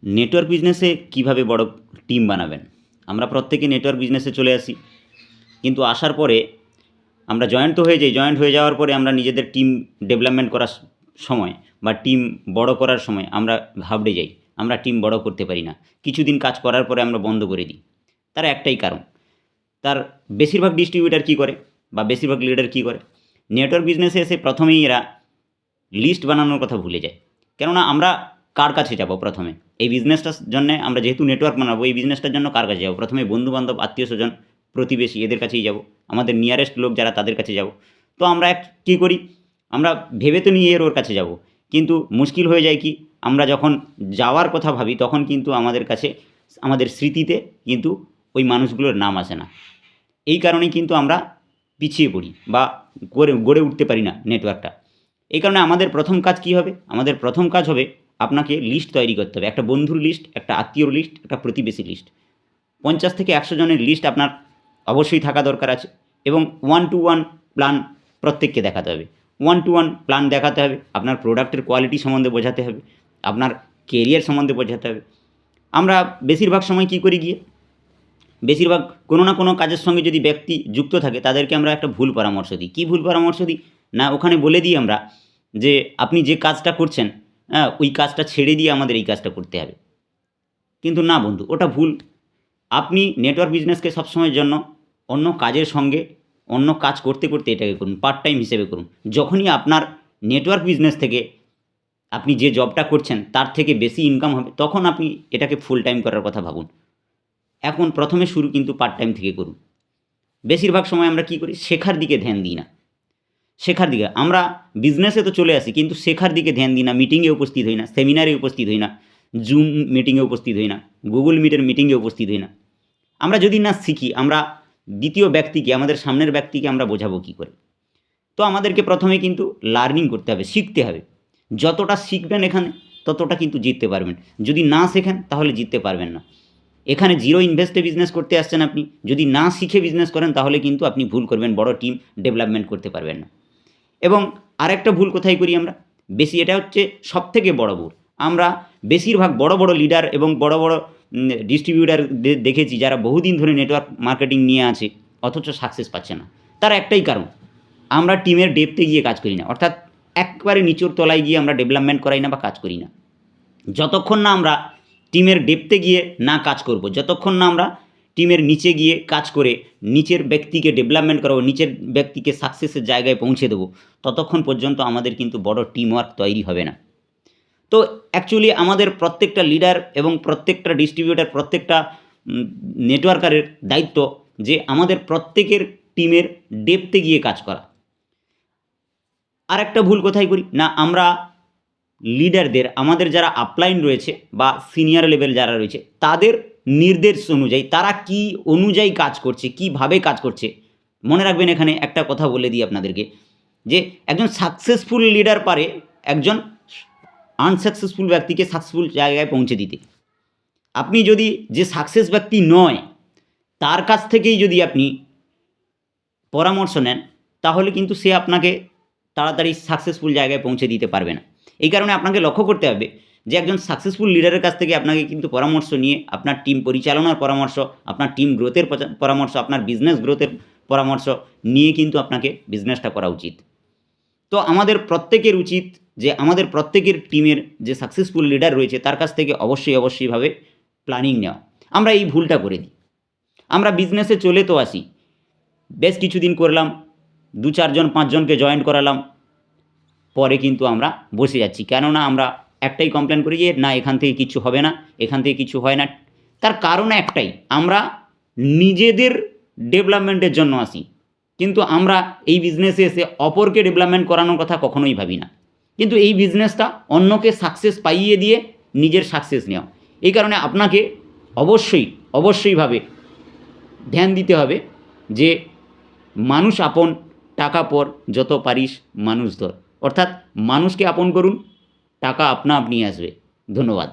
Network বিজনেসে কিভাবে বড় টিম বানাবেন? আমরা প্রত্যেকে নেটওয়ার্ক বিজনেসে চলে আসি, কিন্তু আসার পরে আমরা জয়েন্ট তো হয়ে যাই। জয়েন্ট হয়ে যাওয়ার পরে আমরা নিজেদের টিম ডেভেলপমেন্ট করার সময় বা টিম বড় করার সময় আমরা ঘাবড়ে যাই। আমরা টিম বড় করতে পারি না। কিছুদিন কাজ করার পরে আমরা বন্ধ করে দিই। তার একটাই কারণ, তার বেশিরভাগ ডিস্ট্রিবিউটার কী করে বা বেশিরভাগ লিডার কী করে, নেটওয়ার্ক বিজনেসে এসে প্রথমেই এরা লিস্ট বানানোর কথা ভুলে যায়। কেননা আমরা কার কাছে যাব প্রথমে? এই বিজনেসটার জন্য আমরা যেহেতু নেটওয়ার্ক বানাবো, এই বিজনেসটার জন্য কার কাছে যাব? প্রথমে বন্ধুবান্ধব, আত্মীয় স্বজন, প্রতিবেশী এদের কাছেই যাব। আমাদের নিয়ারেস্ট লোক যারা তাদের কাছে যাব। তো আমরা কী করি, আমরা ভেবে তো নিয়ে ওর কাছে যাব, কিন্তু মুশকিল হয়ে যায় কি, আমরা যখন যাওয়ার কথা ভাবি তখন কিন্তু আমাদের কাছে আমাদের স্মৃতিতে কিন্তু ওই মানুষগুলোর নাম আসে না। এই কারণেই কিন্তু আমরা পিছিয়ে পড়ি বা গড়ে উঠতে পারি না নেটওয়ার্কটা। এই কারণে আমাদের প্রথম কাজ কী হবে? আমাদের প্রথম কাজ হবে আপনাকে লিস্ট তৈরি করতে হবে। একটা বন্ধুর লিস্ট, একটা আত্মীয়র লিস্ট, একটা প্রতিবেশী লিস্ট। 50 থেকে 100 জনের লিস্ট আপনার অবশ্যই থাকা দরকার আছে, এবং 1 to 1 প্ল্যান প্রত্যেককে দেখাতে হবে। 1 to 1 প্ল্যান দেখাতে হবে। আপনার প্রোডাক্টের কোয়ালিটি সম্বন্ধে বোঝাতে হবে, আপনার কেরিয়ার সম্বন্ধে বোঝাতে হবে। আমরা বেশিরভাগ সময় কী করি গিয়ে, বেশিরভাগ কোনো না কোনো কাজের সঙ্গে যদি ব্যক্তি যুক্ত থাকে তাদেরকে আমরা একটা ভুল পরামর্শ দিই। কী ভুল পরামর্শ দিই? না, ওখানে বলে দিই আমরা যে আপনি যে কাজটা করছেন, ওই কাজটা ছেড়ে দিয়ে আমাদের এই কাজটা করতে হবে। কিন্তু না বন্ধু, ওটা ভুল। আপনি নেটওয়ার্ক বিজনেসকে সবসময়ের জন্য অন্য কাজের সঙ্গে অন্য কাজ করতে করতে এটাকে করুন, পার্ট টাইম হিসেবে করুন। যখনই আপনার নেটওয়ার্ক বিজনেস থেকে আপনি যে জবটা করছেন তার থেকে বেশি ইনকাম হবে, তখন আপনি এটাকে ফুল টাইম করার কথা ভাবুন। এখন প্রথমে শুরু কিন্তু পার্ট টাইম থেকে করুন। বেশিরভাগ সময় আমরা কী করি, শেখার দিকে ধ্যান দিই না। শেখার দিকে আমরা বিজনেসে তো চলে আসি, কিন্তু শেখার দিকে ধ্যান দিই না। মিটিংয়ে উপস্থিত হই না, সেমিনারে উপস্থিত হই না, জুম মিটিংয়ে উপস্থিত হই না, গুগল মিটের মিটিংয়ে উপস্থিত হই না। আমরা যদি না শিখি, আমরা দ্বিতীয় ব্যক্তিকে, আমাদের সামনের ব্যক্তিকে আমরা বোঝাবো কী করে? তো আমাদেরকে প্রথমে কিন্তু লার্নিং করতে হবে, শিখতে হবে। যতটা শিখবেন এখানে ততটা কিন্তু জিততে পারবেন। যদি না শেখেন তাহলে জিততে পারবেন না। এখানে জিরো ইনভেস্টে বিজনেস করতে আসছেন আপনি, যদি না শিখে বিজনেস করেন তাহলে কিন্তু আপনি ভুল করবেন, বড় টিম ডেভেলপমেন্ট করতে পারবেন না। এবং আরেকটা ভুল কোথায় করি আমরা বেশি, এটা হচ্ছে সবথেকে বড় ভুল। আমরা বেশিরভাগ বড় বড় লিডার এবং বড় বড় ডিস্ট্রিবিউটার দেখেছি যারা বহুদিন ধরে নেটওয়ার্ক মার্কেটিং নিয়ে আছে, অথচ সাকসেস পাচ্ছে না। তার একটাই কারণ, আমরা টিমের ডেপথে গিয়ে কাজ করি না, অর্থাৎ একবারে নিচুর তলায় গিয়ে আমরা ডেভেলপমেন্ট করাই না বা কাজ করি না। যতক্ষণ না আমরা টিমের ডেপথে গিয়ে না কাজ করব, যতক্ষণ না আমরা টিমের নিচে গিয়ে কাজ করে নিচের ব্যক্তিকে ডেভেলপমেন্ট করাবো, নিচের ব্যক্তিকে সাকসেসের জায়গায় পৌঁছে দেবো, ততক্ষণ পর্যন্ত আমাদের কিন্তু বড় টিম ওয়ার্ক তৈরি হবে না। তো অ্যাকচুয়ালি আমাদের প্রত্যেকটা লিডার এবং প্রত্যেকটা ডিস্ট্রিবিউটার, প্রত্যেকটা নেটওয়ার্কারের দায়িত্ব যে আমাদের প্রত্যেকের টিমের ডেপথে গিয়ে কাজ করা। আর একটা ভুল কোথায় করি না, আমরা লিডারদের, আমাদের যারা আপলাইন রয়েছে বা সিনিয়র লেভেল যারা রয়েছে, তাদের নির্দেশ অনুযায়ী তারা কি অনুযায়ী কাজ করছে, কিভাবে কাজ করছে। মনে রাখবেন, এখানে একটা কথা বলে দিই আপনাদেরকে, যে একজন সাকসেসফুল লিডার পারে একজন আনসাকসেসফুল ব্যক্তিকে সাকসেসফুল জায়গায় পৌঁছে দিতে। আপনি যদি যে সাকসেস ব্যক্তি নয় তার কাছ থেকেই যদি আপনি পরামর্শ নেন, তাহলে কিন্তু সে আপনাকে তাড়াতাড়ি সাকসেসফুল জায়গায় পৌঁছে দিতে পারবে না। এই কারণে আপনাকে লক্ষ্য করতে হবে যে একজন সাকসেসফুল লিডারের কাছ থেকে আপনাকে কিন্তু পরামর্শ নিয়ে, আপনার টিম পরিচালনার পরামর্শ, আপনার টিম গ্রোথের পরামর্শ, আপনার বিজনেস গ্রোথের পরামর্শ নিয়ে কিন্তু আপনাকে বিজনেসটা করা উচিত। তো আমাদের প্রত্যেকের উচিত যে আমাদের প্রত্যেকের টিমের যে সাকসেসফুল লিডার রয়েছে তার কাছ থেকে অবশ্যইভাবে প্ল্যানিং নেওয়া। আমরা এই ভুলটা করে দিই। আমরা বিজনেসে চলে তো আসি, বেশ কিছুদিন করলাম, 2-4 জন 5 জনকে জয়েন করালাম, পরে কিন্তু আমরা বসে যাচ্ছি। কেননা আমরা একটাই কমপ্লেন করি যে না, এখান থেকে কিছু হবে না, এখান থেকে কিছু হয় না। তার কারণ একটাই, আমরা নিজেদের ডেভেলপমেন্টের জন্য আসি, কিন্তু আমরা এই বিজনেসে এসে অপরকে ডেভেলপমেন্ট করানোর কথা কখনোই ভাবি না। কিন্তু এই বিজনেসটা অন্যকে সাকসেস পাইয়ে দিয়ে নিজের সাকসেস নেওয়া। এই কারণে আপনাকে অবশ্যইভাবে ধ্যান দিতে হবে যে মানুষ আপন, টাকা পর, যত পারিস মানুষ ধর। অর্থাৎ মানুষকে আপন করুন, টাকা আপনা আপনি আসবে। ধন্যবাদ।